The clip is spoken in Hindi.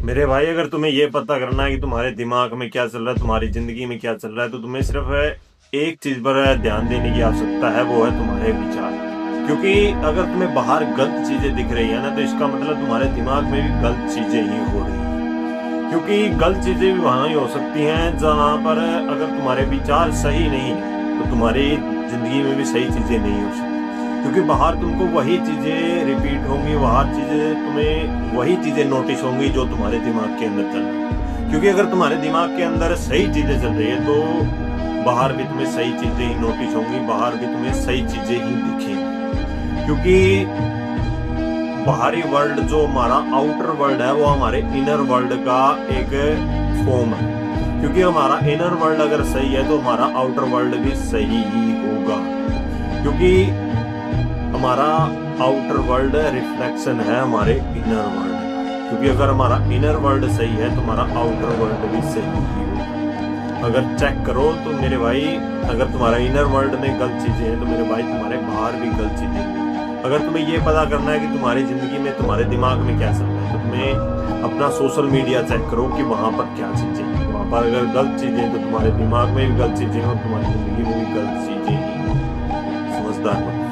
मेरे भाई, अगर तुम्हें ये पता करना है कि तुम्हारे दिमाग में क्या चल रहा है, तुम्हारी जिंदगी में क्या चल रहा है, तो तुम्हें सिर्फ एक चीज पर ध्यान देने की आवश्यकता है, वो है तुम्हारे विचार। क्योंकि अगर तुम्हें बाहर गलत चीजें दिख रही है ना, तो इसका मतलब तुम्हारे दिमाग में भी गलत चीजें ही हो रही है। क्योंकि गलत चीजें भी वहां ही हो सकती हैं जहां पर अगर तुम्हारे विचार सही नहीं है, तो तुम्हारी जिंदगी में भी सही चीजें नहीं हो सकती। क्योंकि बाहर तुमको वही चीजें रिपीट होंगी, तुम्हें वही चीजें नोटिस होंगी जो तुम्हारे दिमाग के अंदर चल रही है। क्योंकि अगर तुम्हारे दिमाग के अंदर सही चीजें चल रही है, तो बाहर भी तुम्हें सही चीजें ही नोटिस होंगी, बाहर भी तुम्हें सही चीजें ही दिखेंगी। क्योंकि बाहरी वर्ल्ड जो हमारा आउटर वर्ल्ड है, वो हमारे इनर वर्ल्ड का एक फॉर्म है। क्योंकि हमारा इनर वर्ल्ड अगर सही है, तो हमारा आउटर वर्ल्ड भी सही ही होगा। क्योंकि हमारा आउटर वर्ल्ड रिफ्लेक्शन है हमारे इनर वर्ल्ड का। क्योंकि अगर हमारा इनर वर्ल्ड सही है, तो हमारा आउटर वर्ल्ड भी सही ही होगा। अगर चेक करो तो मेरे भाई, अगर तुम्हारा इनर वर्ल्ड में गलत चीजें हैं, तो मेरे भाई तुम्हारे बाहर भी गलत चीजें हैं। अगर तुम्हें ये पता करना है कि तुम्हारी जिंदगी में, तुम्हारे दिमाग में क्या चल रहा है, तो तुम्हें अपना सोशल मीडिया चेक करो कि वहां पर क्या चीजें हैं। वहां पर अगर गलत चीजें हैं, तो तुम्हारे दिमाग में भी गलत चीजें हैं, और तुम्हारी जिंदगी में भी गलत चीजें ही। समझदार